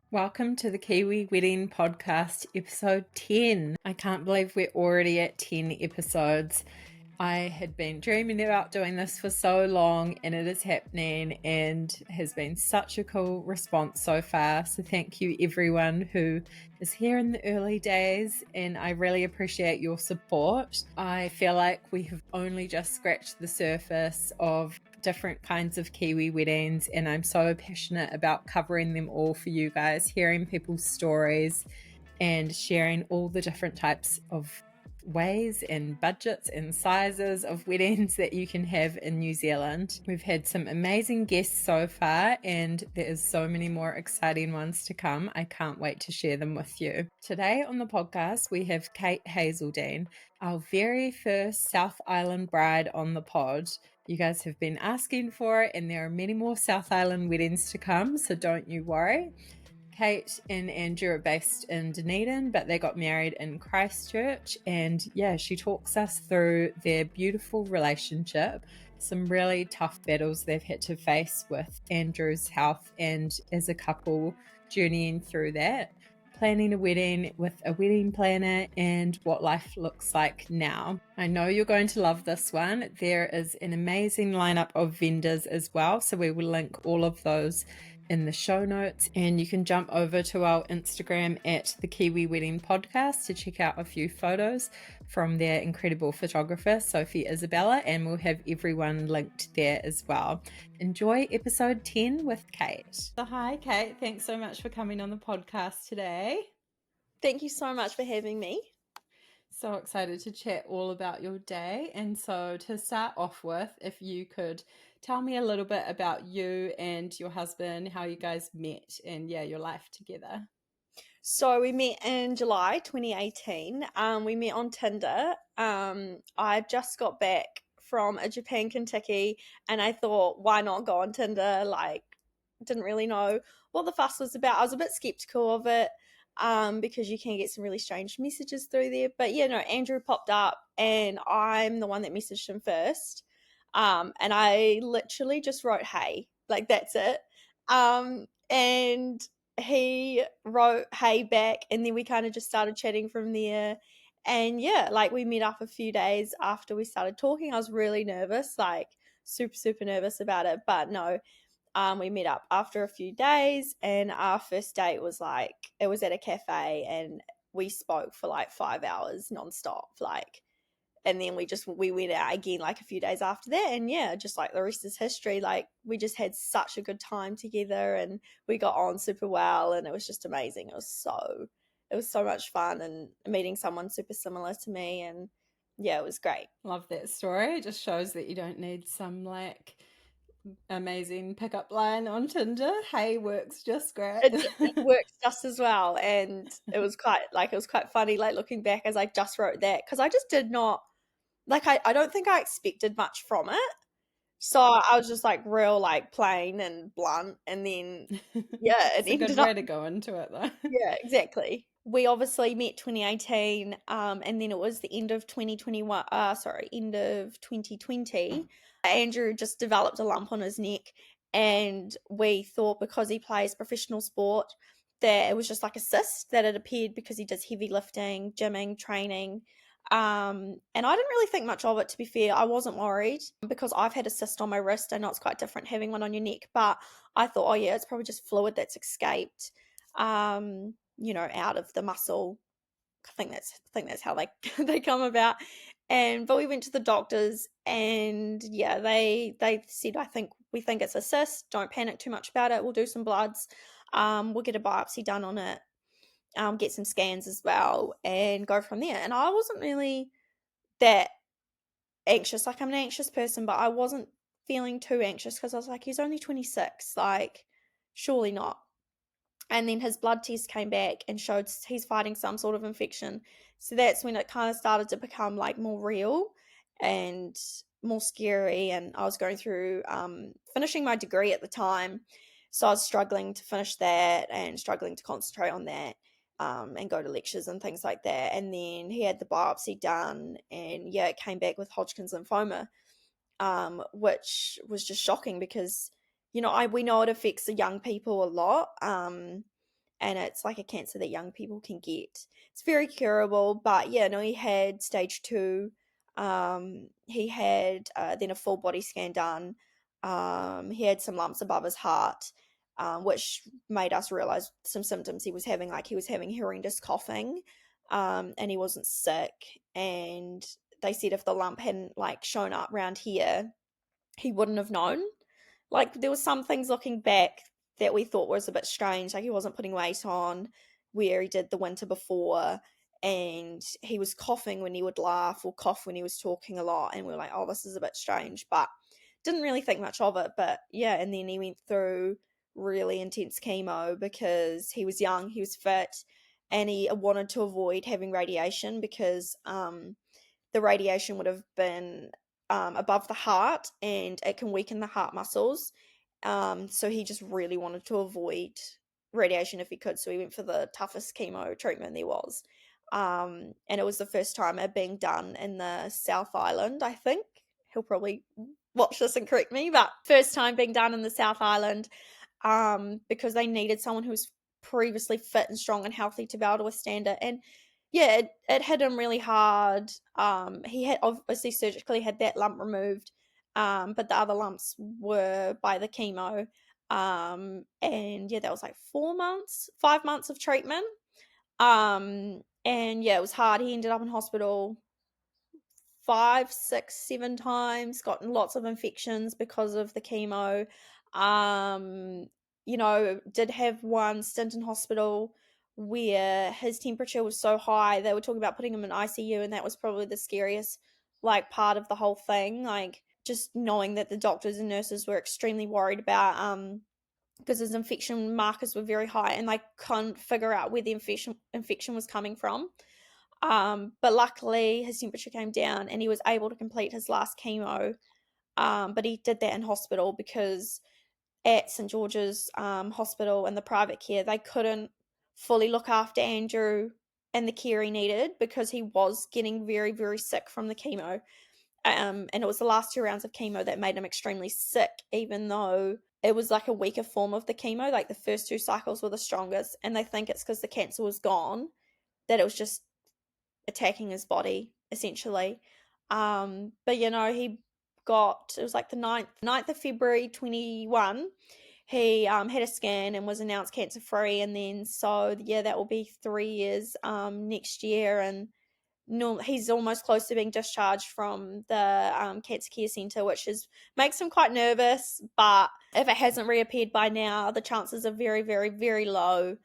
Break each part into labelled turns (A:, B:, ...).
A: Welcome to the Kiwi Wedding Podcast, episode 10. I can't believe we're already at 10 episodes. I had been dreaming about doing this for so long and it is happening and has been such a cool response so far. So thank you everyone who is here in the early days and I really appreciate your support. I feel like we have only just scratched the surface of different kinds of Kiwi weddings and I'm so passionate about covering them all for you guys, hearing people's stories and sharing all the different types of ways and budgets and sizes of weddings that you can have in New Zealand. We've had some amazing guests so far and there is so many more exciting ones to come. I can't wait to share them with you. Today on the podcast we have Kate Hazeldine, our very first South Island bride on the pod. You guys have been asking for it and there are many more South Island weddings to come, so don't you worry. Kate and Andrew are based in Dunedin, but they got married in Christchurch. And yeah, she talks us through their beautiful relationship, some really tough battles they've had to face with Andrew's health and as a couple journeying through that, planning a wedding with a wedding planner and what life looks like now. I know you're going to love this one. There is an amazing lineup of vendors as well, so we will link all of those in the show notes, and you can jump over to our Instagram at the Kiwi Wedding Podcast to check out a few photos from their incredible photographer Sophie Isabella, and we'll have everyone linked there as well. Enjoy episode 10 with Kate. So hi Kate, thanks so much for coming on the podcast today.
B: Thank you so much for having me.
A: So excited to chat all about your day. And so to start off with, if you could tell me a little bit about you and your husband, how you guys met and your life together.
B: So we met in July 2018. We met on Tinder. I just got back from a Japan Kentucky and I thought, why not go on Tinder? Didn't really know what the fuss was about. I was a bit skeptical of it because you can get some really strange messages through there. But Andrew popped up and I'm the one that messaged him first. And I literally just wrote, hey, that's it. And he wrote, hey, back. And then we kind of just started chatting from there. And we met up a few days after we started talking. I was really nervous, super, super nervous about it. But no, we met up after a few days. And our first date was it was at a cafe. And we spoke for 5 hours nonstop, and then we went out again a few days after that, and just the rest is history. We just had such a good time together and we got on super well and it was just amazing. It was so much fun and meeting someone super similar to me, and it was great.
A: Love that story. It just shows that you don't need some amazing pickup line on Tinder. Hey, works just great.
B: It works just as well, and it was quite funny looking back as I just wrote that because I just did not I don't think I expected much from it. So I was just real plain and blunt, and then
A: it's a good way to go into it though.
B: Yeah, exactly. We obviously met 2018, and then it was the end of 2021. End of 2020. Andrew just developed a lump on his neck, and we thought because he plays professional sport that it was just a cyst that had appeared because he does heavy lifting, gymming, training. And I didn't really think much of it, to be fair. I wasn't worried because I've had a cyst on my wrist. I know it's quite different having one on your neck, but I thought, it's probably just fluid that's escaped, out of the muscle. I think that's how they come about. But we went to the doctors and they said, we think it's a cyst. Don't panic too much about it. We'll do some bloods. We'll get a biopsy done on it. Get some scans as well and go from there. And I wasn't really that anxious. I'm an anxious person, but I wasn't feeling too anxious because I was he's only 26, surely not. And then his blood test came back and showed he's fighting some sort of infection. So that's when it kind of started to become more real and more scary. And I was going through finishing my degree at the time. So I was struggling to finish that and struggling to concentrate on that. And go to lectures and things like that. And then he had the biopsy done and it came back with Hodgkin's lymphoma, which was just shocking because, we know it affects the young people a lot. and it's like a cancer that young people can get. It's very curable, but yeah, no, he had stage 2. He had then a full body scan done. He had some lumps above his heart, which made us realize some symptoms he was having, like he was having horrendous coughing, and he wasn't sick. And they said if the lump hadn't like shown up around here, he wouldn't have known. Like there was some things looking back that we thought was a bit strange, like he wasn't putting weight on where he did the winter before, and he was coughing when he would laugh or cough when he was talking a lot, and we were like, oh, this is a bit strange, but didn't really think much of it. But yeah, and then he went through really intense chemo because he was young, he was fit, and he wanted to avoid having radiation because the radiation would have been above the heart and it can weaken the heart muscles. So he just really wanted to avoid radiation if he could. So he went for the toughest chemo treatment there was. And it was the first time it being done in the South Island, I think. He'll probably watch this and correct me, but first time being done in the South Island, because they needed someone who was previously fit and strong and healthy to be able to withstand it. And yeah, it hit him really hard. He had obviously surgically had that lump removed, but the other lumps were by the chemo. And yeah, that was like 4 months, 5 months of treatment. And yeah, it was hard. He ended up in hospital 5, 6, 7 times, gotten lots of infections because of the chemo. Did have one stint in hospital where his temperature was so high they were talking about putting him in ICU, and that was probably the scariest like part of the whole thing. Like just knowing that the doctors and nurses were extremely worried about because his infection markers were very high and they couldn't figure out where the infection was coming from. But luckily his temperature came down and he was able to complete his last chemo. But he did that in hospital because at St George's Hospital and the private care, they couldn't fully look after Andrew and the care he needed because he was getting very, very sick from the chemo. And it was the last 2 rounds of chemo that made him extremely sick, even though it was like a weaker form of the chemo. Like the first 2 cycles were the strongest, and they think it's because the cancer was gone, that it was just attacking his body essentially. But he it was like the 9th of February 21. He had a scan and was announced cancer free, and then so yeah, that will be 3 years next year. And no, he's almost close to being discharged from the cancer care centre, which makes him quite nervous. But if it hasn't reappeared by now, the chances are very, very, very low.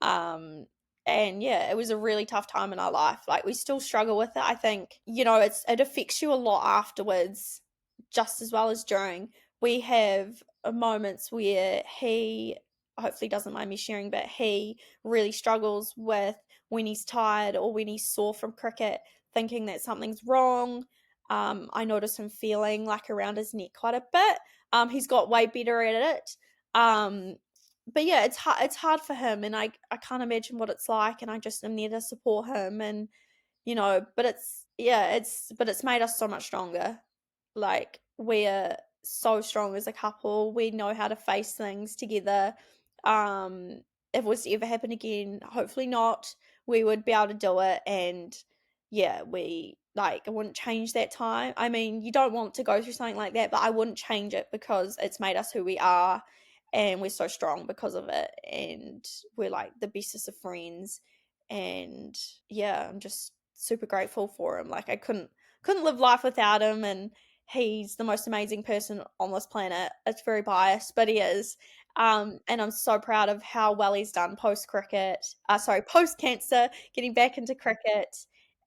B: um and yeah, it was a really tough time in our life. Like we still struggle with it. I think it affects you a lot afterwards just as well as during. We have moments where he hopefully doesn't mind me sharing, but he really struggles with when he's tired or when he's sore from cricket, thinking that something's wrong. I notice him feeling like around his neck quite a bit. He's got way better at it. But yeah, it's hard for him, and I can't imagine what it's like, and I just am there to support him. And but it's made us so much stronger. Like we're so strong as a couple. We know how to face things together. If it was to ever happen again, hopefully not, we would be able to do it. And yeah, I wouldn't change that time. I mean, you don't want to go through something like that, but I wouldn't change it because it's made us who we are, and we're so strong because of it, and we're like the bestest of friends. And yeah, I'm just super grateful for him. Like I couldn't live life without him, and he's the most amazing person on this planet. It's very biased, but he is. And I'm so proud of how well he's done post cricket. Post cancer, getting back into cricket,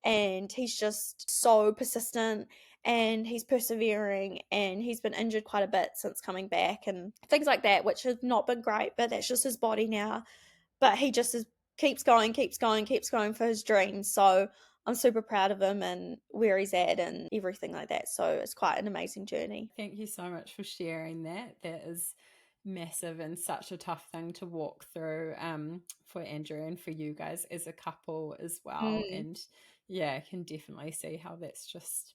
B: and he's just so persistent and he's persevering, and he's been injured quite a bit since coming back and things like that, which has not been great, but that's just his body now. But he just keeps going, keeps going, keeps going for his dreams. So I'm super proud of him and where he's at and everything like that. So it's quite an amazing journey.
A: Thank you so much for sharing that. That is massive and such a tough thing to walk through for Andrew and for you guys as a couple as well. And yeah, I can definitely see how that's just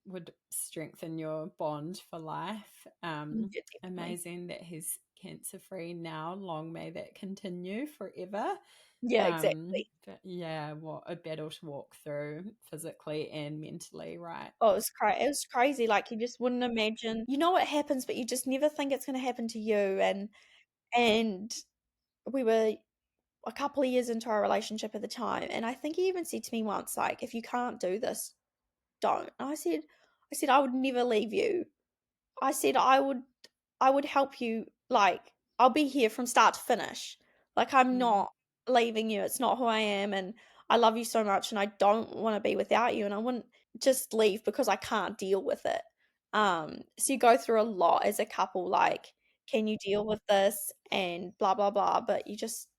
A: would strengthen your bond for life.
B: Yeah,
A: Amazing that he's cancer free now. Long may that continue forever.
B: Yeah, exactly.
A: But yeah, what a battle to walk through physically and mentally, right?
B: Oh, it was crazy, like, you just wouldn't imagine you know what happens, but you just never think it's gonna happen to you, and we were a couple of years into our relationship at the time, and I think he even said to me once, like, "If you can't do this, don't." And I said, "I would never leave you." I said, I would help you, like, I'll be here from start to finish. Like, I'm
A: Mm.
B: not leaving you. It's not who I am, and I love you so much, and I don't wanna be without you, and I wouldn't just leave because I can't deal with it. So you go through a lot as a couple, like, "Can you deal with this?" and blah, blah, blah, but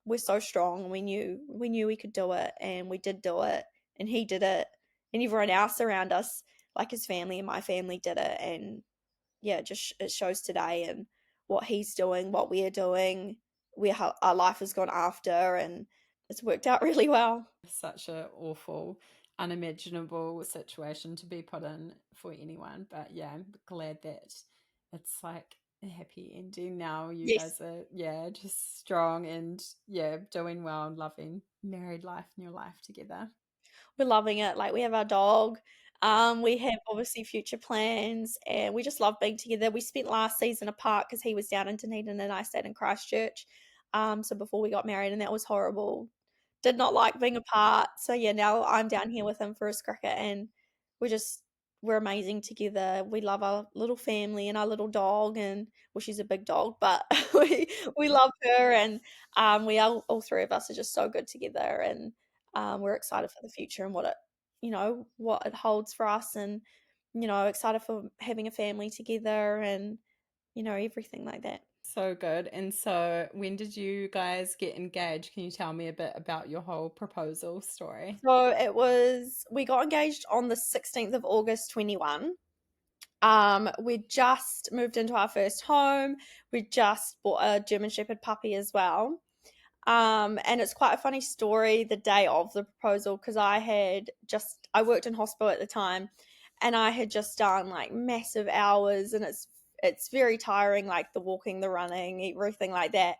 B: we're so strong, we knew we could do it, and we did do it, and he did it, and everyone else around us, like his family and my family did it, and yeah, just it shows today and what he's doing, what we're doing, where how our life has gone after, and it's worked out really well.
A: Such a awful, unimaginable situation to be put in for anyone. But yeah, I'm glad that it's like a happy ending now. You
B: Yes.
A: guys are, yeah, just strong and yeah, doing well and loving married life and your life together.
B: We're loving it. Like, we have our dog. We have obviously future plans, and we just love being together. We spent last season apart because he was down in Dunedin and I stayed in Christchurch. So before we got married, and that was horrible. Did not like being apart. So yeah, now I'm down here with him for his cricket, and we're just we're amazing together. We love our little family and our little dog, and well, she's a big dog, but we love her, and we all three of us are just so good together, and we're excited for the future and what it holds for us, and excited for having a family together, and everything like that.
A: So good. And so, when did you guys get engaged? Can you tell me a bit about your whole proposal story?
B: So we got engaged on the 16th of August 21. We just moved into our first home. We just bought a German Shepherd puppy as well. And it's quite a funny story the day of the proposal, because I worked in hospital at the time, and I had just done like massive hours, and it's very tiring, like the walking, the running, everything like that.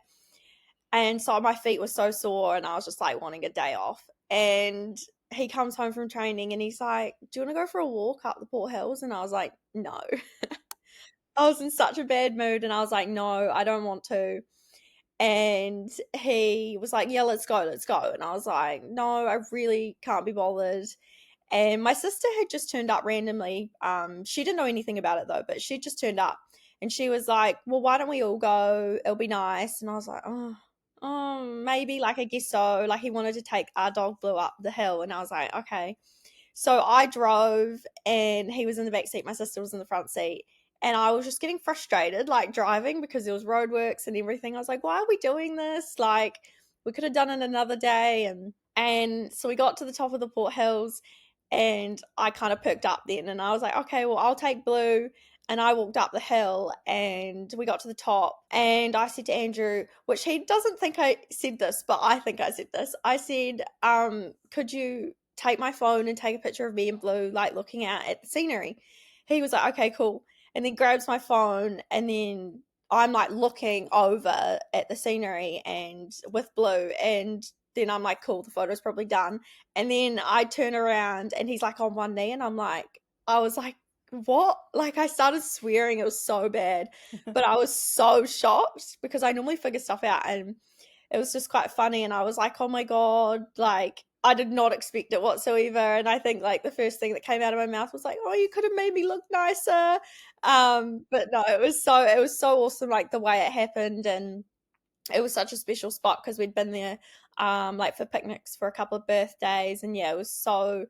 B: And so my feet were so sore, and I was just like wanting a day off. And he comes home from training, and he's like, "Do you want to go for a walk up the Port Hills?" And I was like, "No." I was in such a bad mood, and I was like, "No, I don't want to." And he was like, "Yeah, let's go, let's go." And I was like, "No, I really can't be bothered." And my sister had just turned up randomly. She didn't know anything about it though, but she just turned up, and she was like, "Well, why don't we all go? It'll be nice." And I was like, "Oh, maybe." Like, I guess so. Like, he wanted to take our dog Blue up the hill, and I was like, "Okay." So I drove, and he was in the back seat. My sister was in the front seat. And I was just getting frustrated, like, driving, because there was roadworks and everything. I was like, "Why are we doing this? Like, we could have done it another day." And so we got to the top of the Port Hills, and I kind of perked up then, and I was like, "Okay, well, I'll take Blue." And I walked up the hill, and we got to the top, and I said to Andrew, which he doesn't think I said this, but I think I said this. I said, "Could you take my phone and take a picture of me and Blue, like, looking out at the scenery?" He was like, "Okay, cool." And then grabs my phone, and then I'm like looking over at the scenery and with Blue, and then I'm like, "Cool, the photo's probably done." And then I turn around, and he's like on one knee, and I was like, "What?" Like, I started swearing. It was so bad, but I was so shocked because I normally figure stuff out, and it was just quite funny. And I was like, "Oh my God," like, I did not expect it whatsoever. And I think, like, the first thing that came out of my mouth was like, "Oh, you could have made me look nicer." But no, it was so awesome, like, the way it happened. And it was such a special spot because we'd been there like for picnics for a couple of birthdays, and yeah, it was so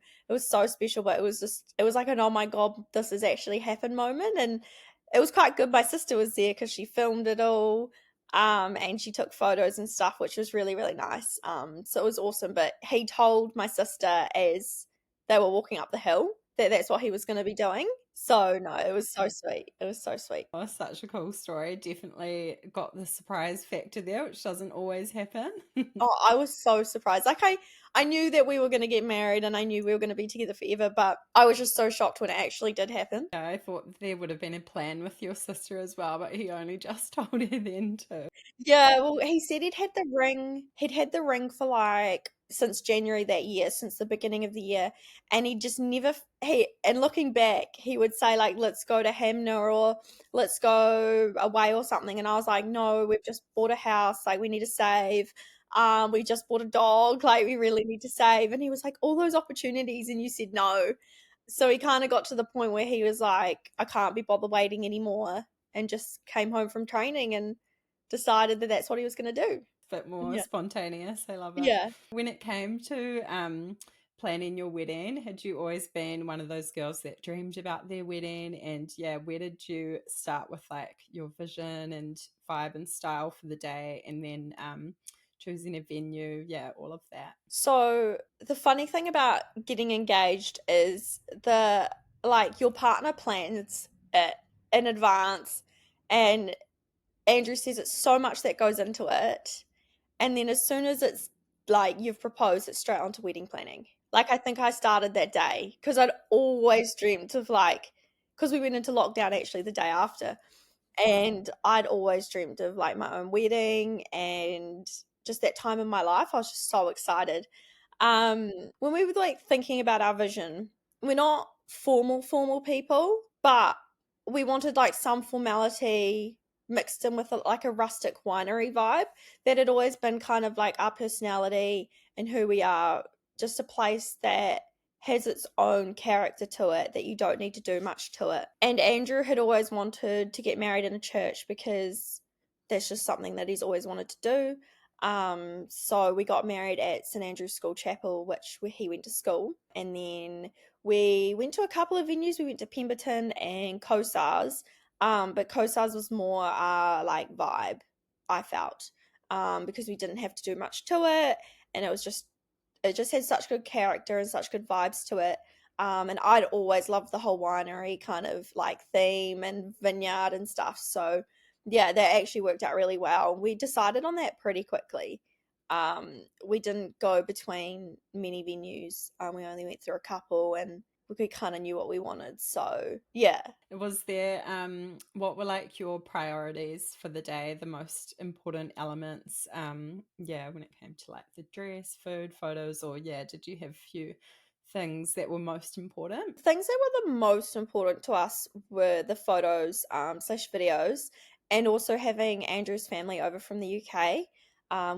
B: special. But it was like an, "Oh my God, this has actually happened" moment. And it was quite good. My sister was there because she filmed it all, and she took photos and stuff, which was really, really nice. So it was awesome. But he told my sister as they were walking up the hill that that's what he was going to be doing. So no, it was so sweet. It was so sweet.
A: Oh, such a cool story. Definitely got the surprise factor there, which doesn't always happen.
B: Oh, I was so surprised. Like I knew that we were going to get married and I knew we were going to be together forever, but I was just so shocked when it actually did happen.
A: Yeah, I thought there would have been a plan with your sister as well, but he only just told her then too.
B: Yeah, well, he said he'd had the ring. He'd had the ring for like since January that year, since the beginning of the year, and he just never. He and looking back, he would say like, "Let's go to Hamner or let's go away or something," and I was like, "No, we've just bought a house. Like, we need to save. We just bought a dog. Like, we really need to save." And he was like, "All those opportunities," and you said no. So he kind of got to the point where he was like, "I can't be bothered waiting anymore," and just came home from training and decided that that's what he was going to do.
A: Bit more
B: Yeah.
A: spontaneous. I love it.
B: Yeah.
A: When it came to planning your wedding, had you always been one of those girls that dreamed about their wedding? And yeah, where did you start with like your vision and vibe and style for the day, and then choosing a venue? Yeah, all of that.
B: So the funny thing about getting engaged is the like your partner plans it in advance and Andrew says it's so much that goes into it. And then as soon as it's like you've proposed, it's straight onto wedding planning. Like I think I started that day because I'd always dreamt of like because we went into lockdown actually the day after. And I'd always dreamed of like my own wedding and just that time in my life. I was just so excited. Um, when we were like thinking about our vision, we're not formal people, but we wanted like some formality mixed in with like a rustic winery vibe that had always been kind of like our personality and who we are, just a place that has its own character to it that you don't need to do much to it. And Andrew had always wanted to get married in a church because that's just something that he's always wanted to do. So we got married at St Andrew's School Chapel, which where he went to school, and then we went to a couple of venues. We went to Pemberton and Cossars, but Cossars was more like vibe. I felt because we didn't have to do much to it, and it just had such good character and such good vibes to it. And I'd always loved the whole winery kind of like theme and vineyard and stuff. So yeah, that actually worked out really well. We decided on that pretty quickly. We didn't go between many venues. We only went through a couple and we kind of knew what we wanted. So yeah.
A: Was there what were like your priorities for the day, the most important elements? Yeah, when it came to like the dress, food, photos, or yeah, did you have a few things that were most important?
B: Things that were the most important to us were the photos slash videos, and also having Andrew's family over from the UK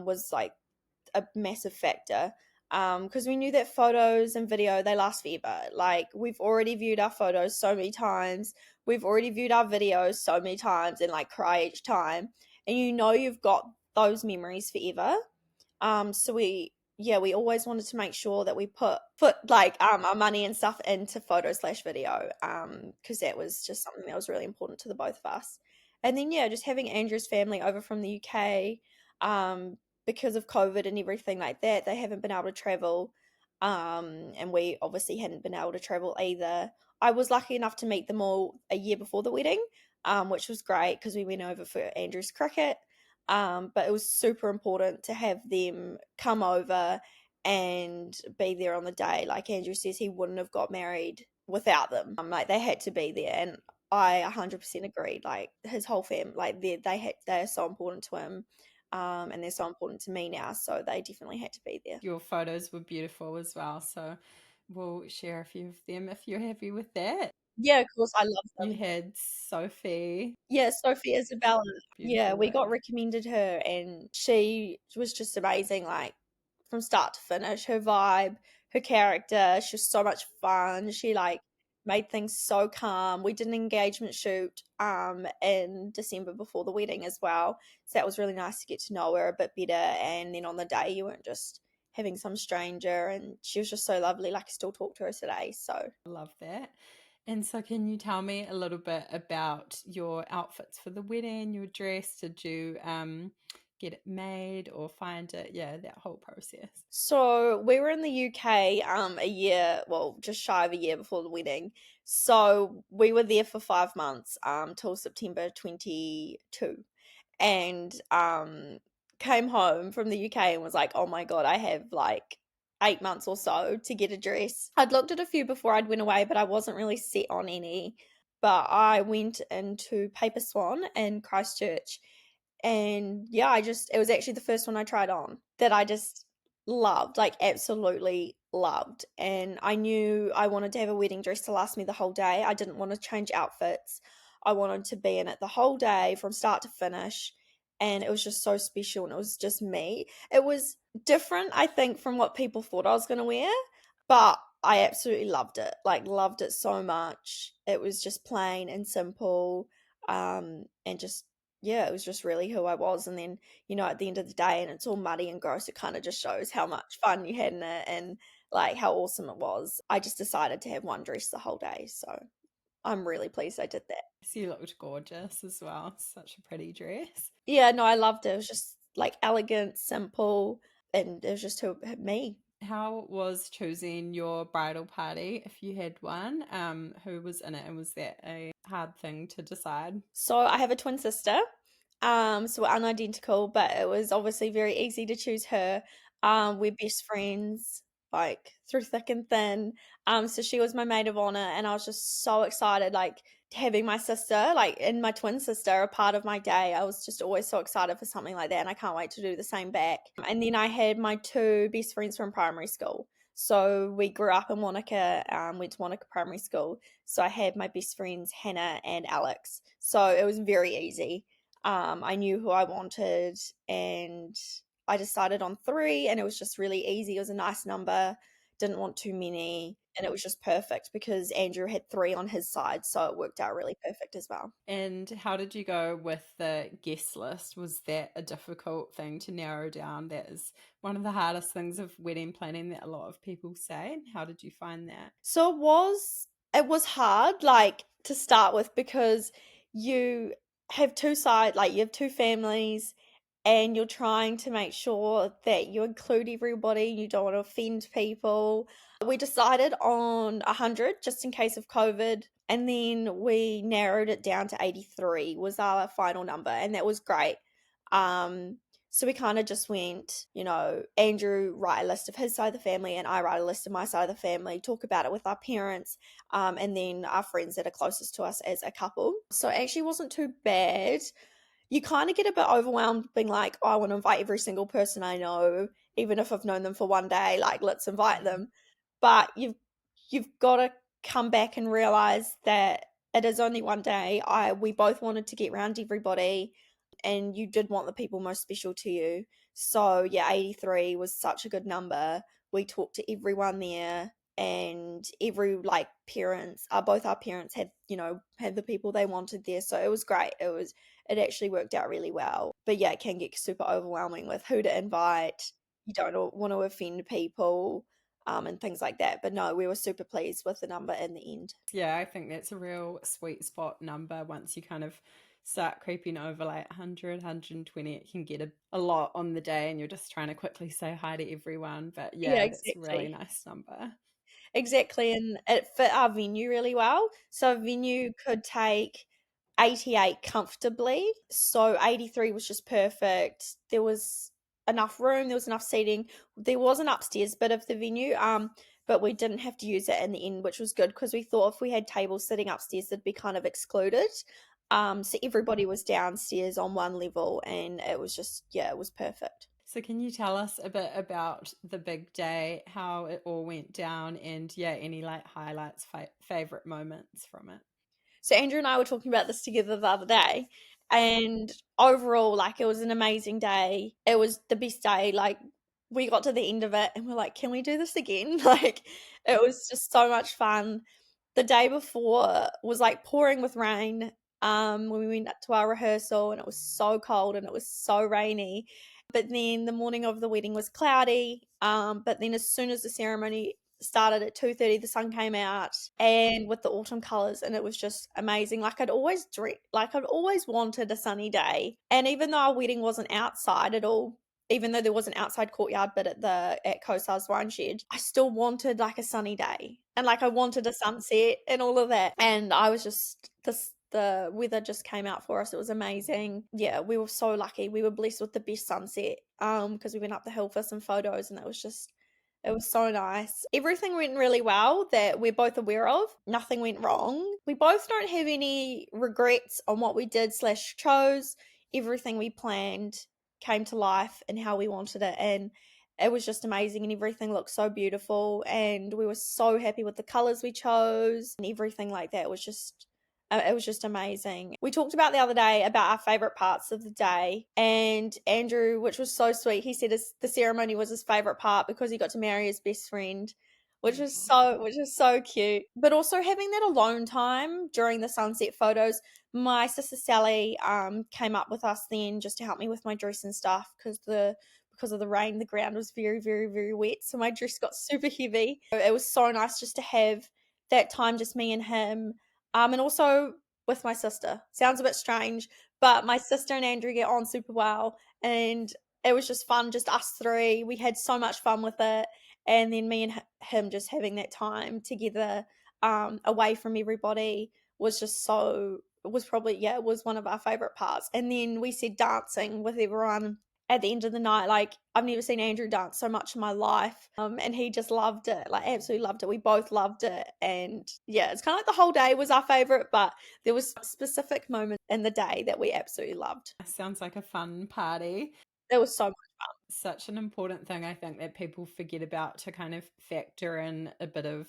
B: was like a massive factor because we knew that photos and video they last forever. Like we've already viewed our photos so many times, we've already viewed our videos so many times, and like cry each time, and you know you've got those memories forever. So we always wanted to make sure that we put like our money and stuff into photo slash video because that was just something that was really important to the both of us. And then yeah, just having Andrew's family over from the UK because of COVID and everything like that, they haven't been able to travel. And we obviously hadn't been able to travel either. I was lucky enough to meet them all a year before the wedding, which was great because we went over for Andrew's cricket. But it was super important to have them come over and be there on the day. Like Andrew says, he wouldn't have got married without them. Like they had to be there, and I 100% agreed. Like his whole family, like they are so important to him, and they're so important to me now. So they definitely had to be there.
A: Your photos were beautiful as well, so we'll share a few of them if you're happy with that.
B: Yeah, of course, I love
A: You
B: them.
A: had Sophie,
B: Yeah, Sophie Isabella. Yeah,
A: beautiful
B: we got
A: work.
B: recommended her and she was just amazing, like from start to finish. Her vibe, her character, she was so much fun. She like made things so calm. We did an engagement shoot in December before the wedding as well. So that was really nice to get to know her a bit better, and then on the day you weren't just having some stranger, and she was just so lovely. Like I still talk to her today. So
A: I love that. And so, can you tell me a little bit about your outfits for the wedding, your dress? Did you get it made or find it? Yeah, that whole process.
B: So we were in the UK a year, well, just shy of a year before the wedding. So we were there for 5 months till September 22, and came home from the UK and was like, oh my God, I have like 8 months or so to get a dress. I'd looked at a few before I'd went away, but I wasn't really set on any. But I went into Paper Swan in Christchurch, and yeah, it was actually the first one I tried on that I just loved, like absolutely loved. And I knew I wanted to have a wedding dress to last me the whole day. I didn't want to change outfits. I wanted to be in it the whole day from start to finish. And it was just so special, and it was just me. It was different, I think, from what people thought I was going to wear, but I absolutely loved it. Like, loved it so much. It was just plain and simple. And just, yeah, it was just really who I was. And then, at the end of the day, and it's all muddy and gross, it kind of just shows how much fun you had in it and like how awesome it was. I just decided to have one dress the whole day. So I'm really pleased I did that.
A: So you looked gorgeous as well. Such a pretty dress.
B: Yeah, no, I loved it. It was just like elegant, simple, and it was just me.
A: How was choosing your bridal party, if you had one? Who was in it, and was that a hard thing to decide?
B: So I have a twin sister. So we're unidentical, but it was obviously very easy to choose her. We're best friends, like through thick and thin. So she was my maid of honor, and I was just so excited, like having my sister, like and my twin sister, a part of my day. I was just always so excited for something like that, and I can't wait to do the same back. And then I had my two best friends from primary school. So we grew up in Wanaka, went to Wanaka Primary School. So I had my best friends Hannah and Alex. So it was very easy. I knew who I wanted, and I decided on three, and it was just really easy. It was a nice number, didn't want too many, and it was just perfect because Andrew had three on his side, so it worked out really perfect as well.
A: And how did you go with the guest list? Was that a difficult thing to narrow down? That is one of the hardest things of wedding planning that a lot of people say. How did you find that?
B: So it was hard, like to start with, because you have two sides, like you have two families, and you're trying to make sure that you include everybody. You don't want to offend people. We decided on 100 just in case of COVID, and then we narrowed it down to 83 was our final number, and that was great. So we kind of just went, Andrew write a list of his side of the family, and I write a list of my side of the family, talk about it with our parents, and then our friends that are closest to us as a couple. So it actually wasn't too bad. You kind of get a bit overwhelmed being like, oh, I want to invite every single person I know, even if I've known them for one day, like let's invite them. But you've got to come back and realize that it is only one day. We both wanted to get round everybody, and you did want the people most special to you. So yeah, 83 was such a good number. We talked to everyone there, and every like parents, both our parents had the people they wanted there. So it was great. It actually worked out really well. But yeah, it can get super overwhelming with who to invite. You don't want to offend people, and things like that. But no, we were super pleased with the number in the end.
A: Yeah, I think that's a real sweet spot number. Once you kind of start creeping over like 100, 120, it can get a lot on the day, and you're just trying to quickly say hi to everyone. But
B: Yeah,
A: yeah, that's a really
B: exactly.
A: nice number.
B: Exactly, and it fit our venue really well. So a venue could take 88 comfortably. So 83 was just perfect. There was enough room, there was enough seating. There was an upstairs bit of the venue, but we didn't have to use it in the end, which was good because we thought if we had tables sitting upstairs, they'd be kind of excluded. So everybody was downstairs on one level, and it was just, yeah, it was perfect.
A: So, can you tell us a bit about the big day, how it all went down, and yeah, any like highlights, favorite moments from it?
B: So Andrew and I were talking about this together the other day, and overall, like it was an amazing day. It was the best day. Like we got to the end of it, and we're like, "Can we do this again?" Like it was just so much fun. The day before was like pouring with rain. When we went up to our rehearsal, and it was so cold and it was so rainy. But then the morning of the wedding was cloudy. But then as soon as the ceremony started at 2:30, the sun came out, and with the autumn colors, and it was just amazing. Like I'd always wanted a sunny day, and even though our wedding wasn't outside at all, even though there was an outside courtyard bit at Cossars Wineshed, I still wanted like a sunny day, and like I wanted a sunset and all of that. And I was just the weather just came out for us. It was amazing. Yeah, we were so lucky. We were blessed with the best sunset because we went up the hill for some photos, and it was so nice. Everything went really well that we're both aware of. Nothing went wrong. We both don't have any regrets on what we did / chose. Everything we planned came to life and how we wanted it, and it was just amazing, and everything looked so beautiful, and we were so happy with the colors we chose and everything like that. It was just amazing. We talked about the other day about our favorite parts of the day, and Andrew, which was so sweet, he said the ceremony was his favorite part because he got to marry his best friend, which was so cute. But also having that alone time during the sunset photos. My sister Sally came up with us then just to help me with my dress and stuff because of the rain, the ground was very, very, very wet, so my dress got super heavy. It was so nice just to have that time, just me and him. And also with my sister. Sounds a bit strange, but my sister and Andrew get on super well, and it was just fun, just us three. We had so much fun with it, and then me and him just having that time together, away from everybody was just so. It was probably it was one of our favorite parts. And then we said dancing with everyone at the end of the night. Like I've never seen Andrew dance so much in my life, and he just loved it, like absolutely loved it. We both loved it, and yeah, it's kind of like the whole day was our favorite, but there was specific moments in the day that we absolutely loved.
A: Sounds like a fun party.
B: It was so much fun.
A: Such an important thing, I think, that people forget about, to kind of factor in a bit of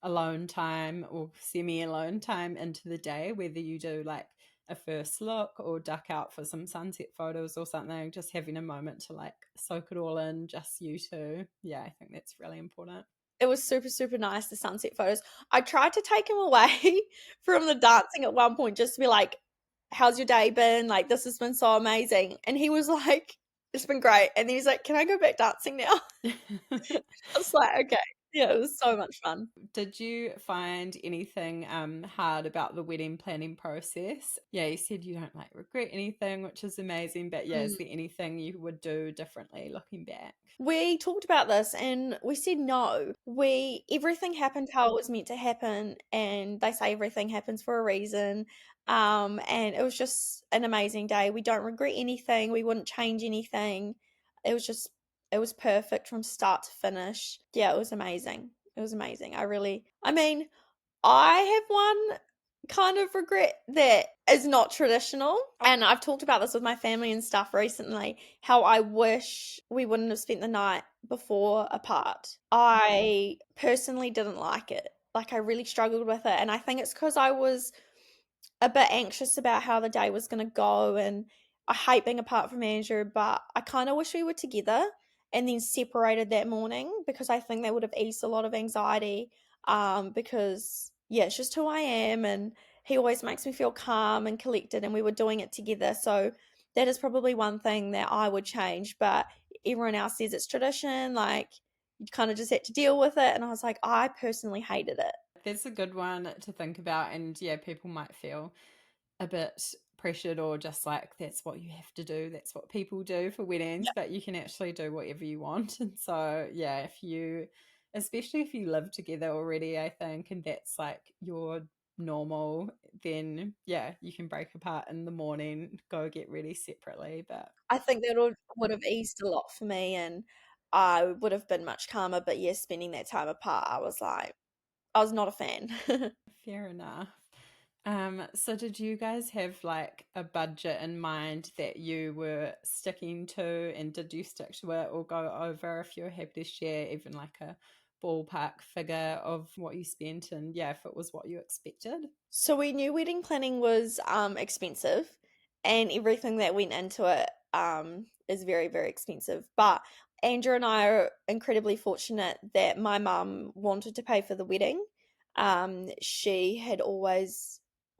A: alone time or semi-alone time into the day, whether you do like a first look or duck out for some sunset photos or something, just having a moment to like soak it all in, just you two. Yeah, I think that's really important.
B: It was super, super nice, the sunset photos. I tried to take him away from the dancing at one point just to be like, how's your day been? Like, this has been so amazing. And he was like, it's been great. And then he's like, can I go back dancing now? I was like, okay. Yeah, it was so much fun.
A: Did you find anything hard about the wedding planning process? Yeah, you said you don't like regret anything, which is amazing. But yeah, is there anything you would do differently looking back?
B: We talked about this and we said no. Everything happened how it was meant to happen, and they say everything happens for a reason. And it was just an amazing day. We don't regret anything. We wouldn't change anything. It was perfect from start to finish. Yeah, it was amazing. It was amazing. I mean, I have one kind of regret that is not traditional. And I've talked about this with my family and stuff recently, how I wish we wouldn't have spent the night before apart. I personally didn't like it. Like I really struggled with it. And I think it's because I was a bit anxious about how the day was going to go, and I hate being apart from Andrew, but I kind of wish we were together and then separated that morning, because I think that would have eased a lot of anxiety. Because yeah, it's just who I am, and he always makes me feel calm and collected, and we were doing it together. So that is probably one thing that I would change, but everyone else says it's tradition, like you kind of just had to deal with it. And I was like, I personally hated it.
A: That's a good one to think about. And yeah, people might feel a bit pressured, or just like that's what you have to do, that's what people do for weddings,
B: Yeah.
A: but you can actually do whatever you want. And so yeah, especially if you live together already, I think, and that's like your normal, then yeah, you can break apart in the morning, go get ready separately. But
B: I think that would have eased a lot for me, and I would have been much calmer. But yeah, spending that time apart, I was not a fan.
A: fair enough. So did you guys have like a budget in mind that you were sticking to, and did you stick to it or go over? If you're happy to share even like a ballpark figure of what you spent, and yeah, if it was what you expected.
B: So we knew wedding planning was expensive, and everything that went into it is very, very expensive. But Andrew and I are incredibly fortunate that my mum wanted to pay for the wedding. She had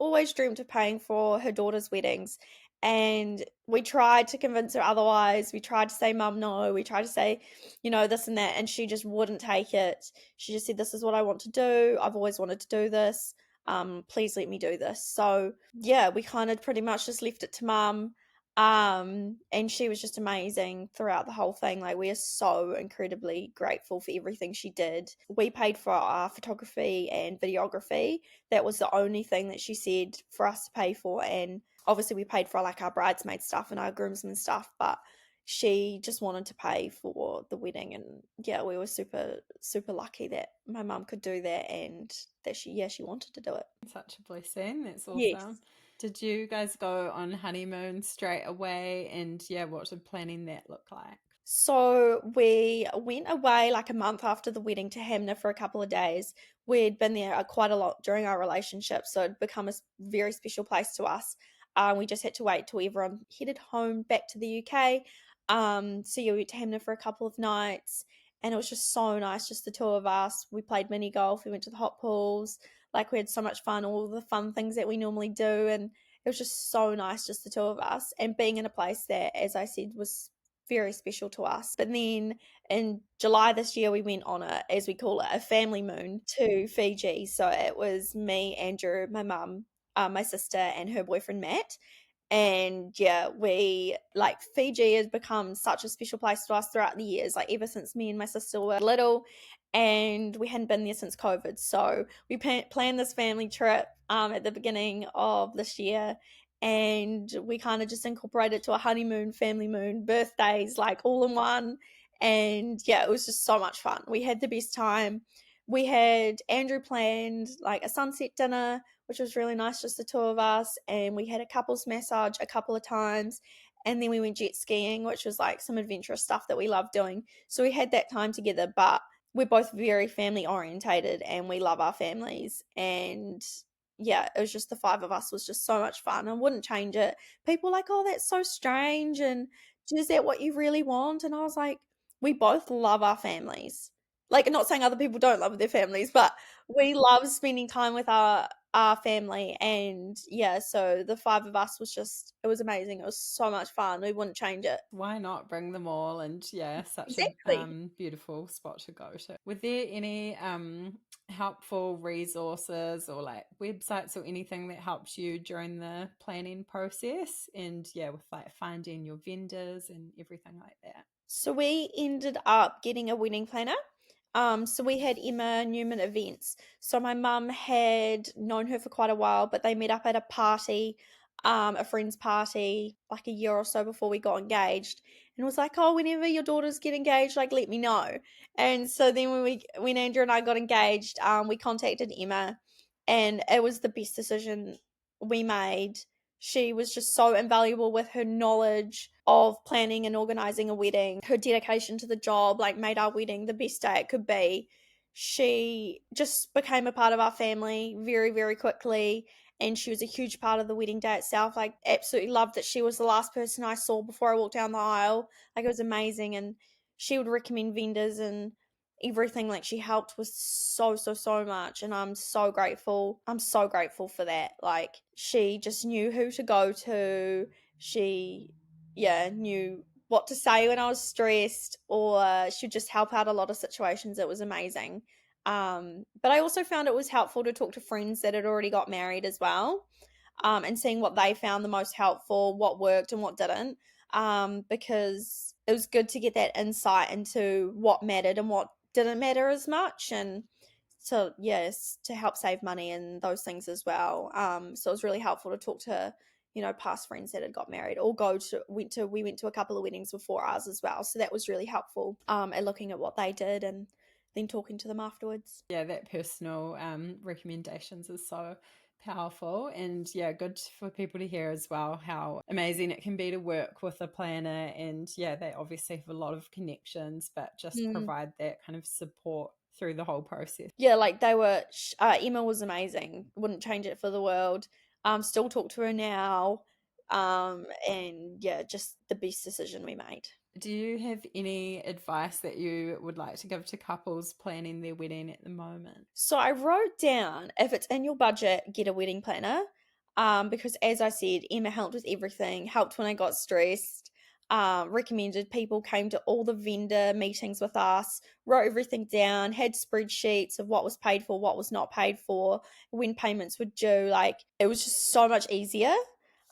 B: always dreamt of paying for her daughter's weddings. And we tried to convince her otherwise. We tried to say, Mum, no. We tried to say, this and that. And she just wouldn't take it. She just said, this is what I want to do. I've always wanted to do this. Please let me do this. So yeah, we kind of pretty much just left it to Mum. And she was just amazing throughout the whole thing. Like, we are so incredibly grateful for everything she did. We paid for our photography and videography. That was the only thing that she said for us to pay for. And obviously we paid for like our bridesmaid stuff and our groomsmen stuff, but she just wanted to pay for the wedding. And yeah, we were super, super lucky that my mum could do that and that she wanted to do it.
A: Such a blessing. That's
B: Yes.
A: awesome. Did you guys go on honeymoon straight away? And yeah, what did planning that look like?
B: So we went away like a month after the wedding to Hamner for a couple of days. We'd been there quite a lot during our relationship, so it'd become a very special place to us. We just had to wait till everyone headed home back to the UK. So yeah, we went to Hamner for a couple of nights, and it was just so nice, just the two of us. We played mini golf, we went to the hot pools, like we had so much fun, all the fun things that we normally do, and it was just so nice, just the two of us, and being in a place that, as I said, was very special to us. But then in July this year, we went on as we call it, a family moon to Fiji. So it was me, Andrew, my mum, my sister, and her boyfriend Matt. And yeah, we like Fiji has become such a special place to us throughout the years, like ever since me and my sister were little, and we hadn't been there since COVID. So we planned this family trip at the beginning of this year, and we kind of just incorporated to a honeymoon, family moon, birthdays, like all in one. And yeah, it was just so much fun. We had the best time. We had Andrew planned like a sunset dinner, which was really nice, just the two of us. And we had a couples massage a couple of times. And then we went jet skiing, which was like some adventurous stuff that we love doing. So we had that time together, but we're both very family orientated and we love our families. And yeah, it was just the five of us was just so much fun. I wouldn't change it. People were like, oh, that's so strange. And is that what you really want? And I was like, we both love our families. Like, not saying other people don't love their families, but we love spending time with our family. And yeah, so the five of us was just, it was amazing. It was so much fun. We wouldn't change it.
A: Why not bring them all? And yeah, such a
B: Exactly.
A: beautiful spot to go to. Were there any helpful resources or like websites or anything that helped you during the planning process? And yeah, with like finding your vendors and everything like that.
B: So we ended up getting a wedding planner. So we had Emma Newman Events. So my mum had known her for quite a while, but they met up at a party, a friend's party, like a year or so before we got engaged, and was like, "Oh, whenever your daughters get engaged, like let me know." And so then when Andrew and I got engaged, we contacted Emma, and it was the best decision we made. She was just so invaluable with her knowledge of planning and organizing a wedding. Her dedication to the job like made our wedding the best day it could be. She just became a part of our family very, very quickly, and she was a huge part of the wedding day itself. Like, absolutely loved that she was the last person I saw before I walked down the aisle. Like, it was amazing, and she would recommend vendors and everything. Like, she helped with so, so, so much, and I'm so grateful. I'm so grateful for that. Like, she just knew who to go to. She knew what to say when I was stressed, or she'd just help out a lot of situations. It was amazing. But I also found it was helpful to talk to friends that had already got married as well, and seeing what they found the most helpful, what worked and what didn't, because it was good to get that insight into what mattered and what didn't matter as much. And so yes, to help save money and those things as well. So it was really helpful to talk to past friends that had got married, or we went to a couple of weddings before ours as well. So that was really helpful at looking at what they did and then talking to them afterwards.
A: Yeah, that personal recommendations is so powerful, and yeah, good for people to hear as well how amazing it can be to work with a planner. And yeah, they obviously have a lot of connections, but just provide that kind of support through the whole process.
B: Yeah, like they were Emma was amazing, wouldn't change it for the world. Still talk to her now. And yeah, just the best decision we made.
A: Do you have any advice that you would like to give to couples planning their wedding at the moment?
B: So I wrote down, if it's in your budget, get a wedding planner. because as I said, Emma helped with everything, helped when I got stressed, recommended people, came to all the vendor meetings with us, wrote everything down, had spreadsheets of what was paid for, what was not paid for, when payments were due. Like, it was just so much easier.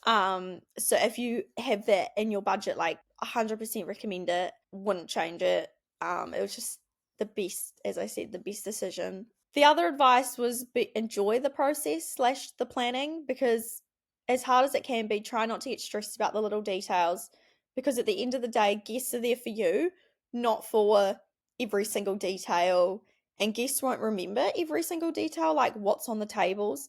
B: So if you have that in your budget, like 100% recommend it, wouldn't change it. It was just the best, as I said, the best decision. The other advice was enjoy the process slash the planning, because as hard as it can be, try not to get stressed about the little details, because at the end of the day, guests are there for you, not for every single detail. And guests won't remember every single detail, like what's on the tables.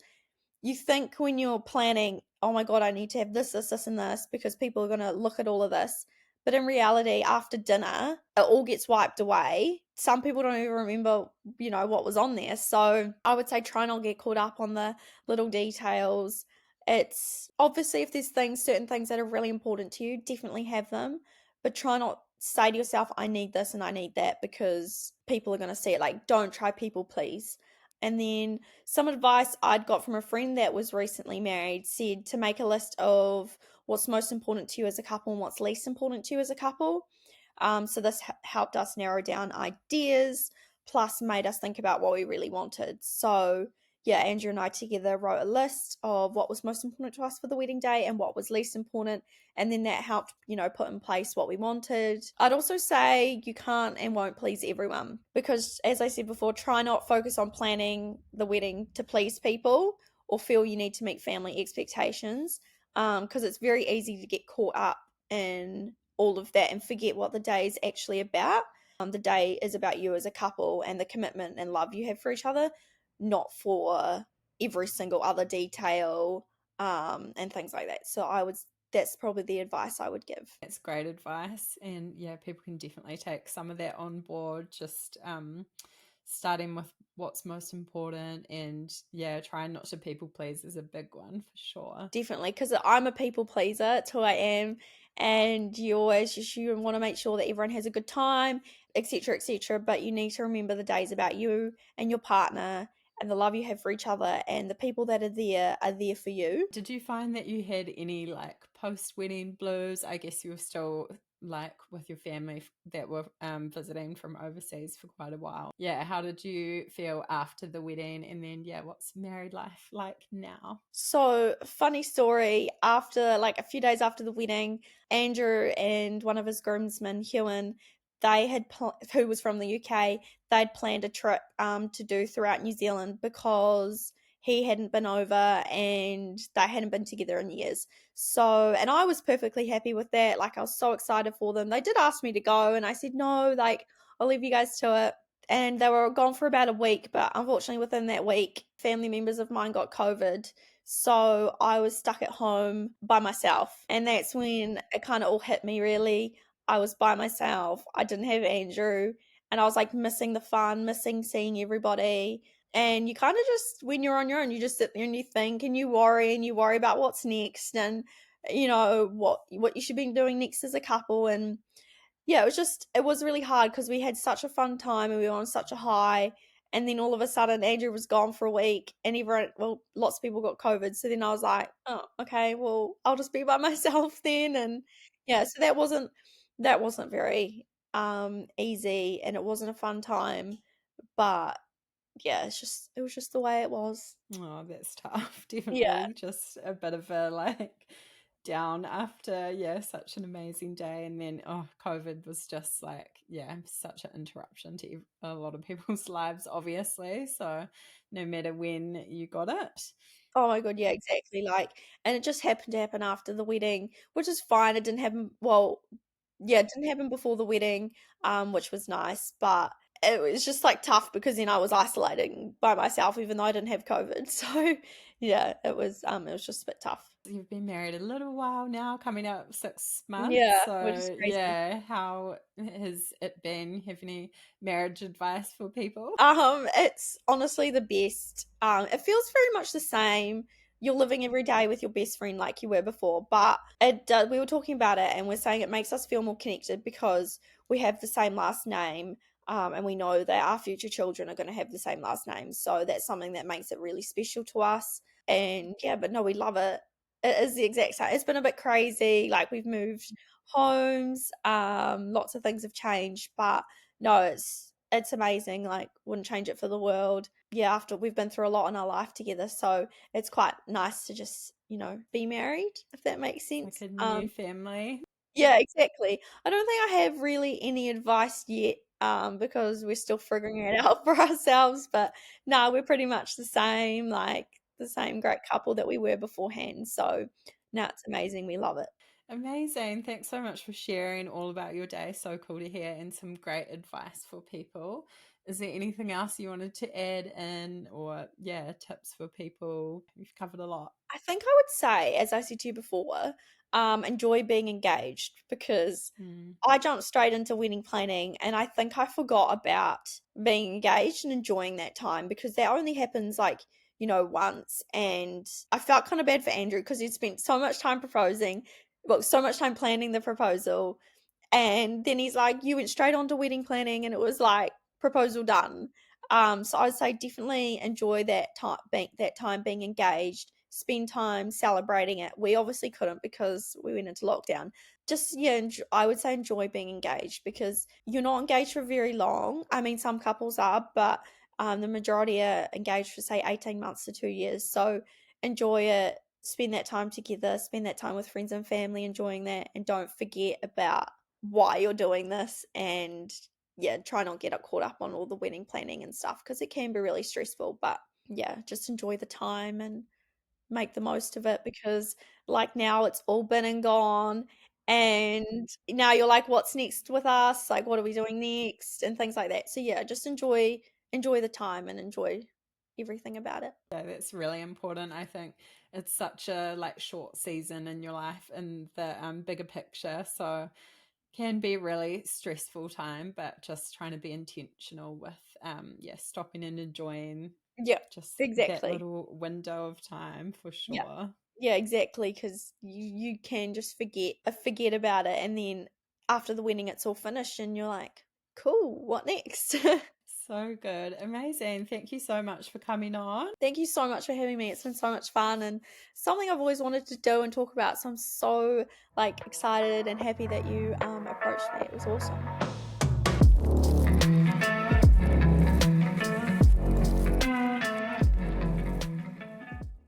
B: You think when you're planning, oh my God, I need to have this, and this because people are going to look at all of this. But in reality, after dinner, it all gets wiped away. Some people don't even remember, what was on there. So I would say try not get caught up on the little details. It's obviously, if there's certain things that are really important to you, definitely have them. But try not say to yourself, I need this and I need that, because people are going to see it. Like, don't try people please. And then some advice I'd got from a friend that was recently married said to make a list of what's most important to you as a couple and what's least important to you as a couple. So this helped us narrow down ideas, plus made us think about what we really wanted. So yeah, Andrew and I together wrote a list of what was most important to us for the wedding day and what was least important. And then that helped, put in place what we wanted. I'd also say you can't and won't please everyone, because as I said before, try not focus on planning the wedding to please people or feel you need to meet family expectations, because it's very easy to get caught up in all of that and forget what the day is actually about. The day is about you as a couple and the commitment and love you have for each other, not for every single other detail, and things like that. So that's probably the advice I would give.
A: That's great advice. And yeah, people can definitely take some of that on board, just starting with what's most important, and yeah, trying not to people please is a big one for sure.
B: Definitely, because I'm a people pleaser. It's who I am. And you always you want to make sure that everyone has a good time, etc., etc. But you need to remember the day's about you and your partner and the love you have for each other, and the people that are there for you.
A: Did you find that you had any like post-wedding blues? I guess you were still like with your family that were visiting from overseas for quite a while. Yeah, how did you feel after the wedding? And then yeah, what's married life like now?
B: So, funny story, after like a few days after the wedding, Andrew and one of his groomsmen, Hewan, they had who was from the UK, they'd planned a trip to do throughout New Zealand, because he hadn't been over and they hadn't been together in years. So, and I was perfectly happy with that. Like, I was so excited for them. They did ask me to go, and I said no, like, I'll leave you guys to it. And they were gone for about a week, but unfortunately within that week, family members of mine got COVID. So I was stuck at home by myself. And that's when it kind of all hit me, really. I was by myself. I didn't have Andrew. And I was like missing the fun, missing seeing everybody. And you kind of just, when you're on your own, you just sit there and you think and you worry about what's next, and what you should be doing next as a couple. And yeah, it was really hard because we had such a fun time and we were on such a high. And then all of a sudden, Andrew was gone for a week, and lots of people got COVID. So then I was like, oh, okay, well, I'll just be by myself then. And yeah, so that wasn't very easy, and it wasn't a fun time. But yeah, it was just the way it was.
A: Oh, that's tough.
B: Yeah.
A: Definitely just a bit of a like down after, yeah, such an amazing day. And then, oh, COVID was just like, yeah, such an interruption to a lot of people's lives, obviously. So no matter when you got it.
B: Oh my God, yeah, exactly. Like, and it just happened to happen after the wedding, which is fine. It didn't happen, well, yeah, it didn't happen before the wedding, which was nice, but it was just like tough because then I was isolating by myself even though I didn't have COVID. So yeah, it was just a bit tough.
A: You've been married a little while now, coming up 6 months.
B: Yeah, which is
A: So
B: crazy.
A: yeah, how has it been? Have any marriage advice for people?
B: It's honestly the best. It feels very much the same. You're living every day with your best friend like you were before, but it does, we were talking about it and we're saying it makes us feel more connected because we have the same last name, and we know that our future children are going to have the same last name. So that's something that makes it really special to us. And yeah, but no, we love it. It is the exact same. It's been a bit crazy. Like we've moved homes, lots of things have changed, but no, it's amazing. Like wouldn't change it for the world. Yeah, after we've been through a lot in our life together, so it's quite nice to just, be married, if that makes
A: It's like
B: sense.
A: a new family.
B: Yeah, exactly. I don't think I have really any advice yet, because we're still figuring it out for ourselves, but no, we're pretty much the same, like the same great couple that we were beforehand. So, no, it's amazing. We love it.
A: Amazing. Thanks so much for sharing all about your day. So cool to hear, and some great advice for people. Is there anything else you wanted to add in, or yeah, tips for people? You've covered a lot.
B: I think I would say, as I said to you before, enjoy being engaged because
A: Mm.
B: I jumped straight into wedding planning and I think I forgot about being engaged and enjoying that time because that only happens like, once. And I felt kind of bad for Andrew because he'd spent so much time proposing, well, so much time planning the proposal. And then he's like, you went straight on to wedding planning and it was like proposal done. So I'd say definitely enjoy that time being engaged, spend time celebrating it. We obviously couldn't because we went into lockdown. Just yeah, I would say enjoy being engaged because you're not engaged for very long. I mean, some couples are, but the majority are engaged for say 18 months to 2 years. So enjoy it, spend that time together, spend that time with friends and family, enjoying that, and don't forget about why you're doing this. And yeah, try not get caught up on all the wedding planning and stuff because it can be really stressful. But yeah, just enjoy the time and make the most of it because like now it's all been and gone, and now you're like, what's next with us? Like what are we doing next? And things like that. So yeah, just enjoy the time and enjoy everything about it.
A: Yeah, that's really important. I think it's such a like short season in your life in the bigger picture. So can be a really stressful time, but just trying to be intentional with yeah, stopping and enjoying
B: Yeah,
A: just that
B: exactly.
A: little window of time for
B: Yeah.
A: sure.
B: Yeah, exactly. Because you can just forget about it, and then after the wedding, it's all finished, and you're like, "Cool, what next?"
A: So good. Amazing. Thank you so much for coming on.
B: Thank you so much for having me. It's been so much fun and something I've always wanted to do and talk about. So I'm so like excited and happy that you approached me. It was awesome.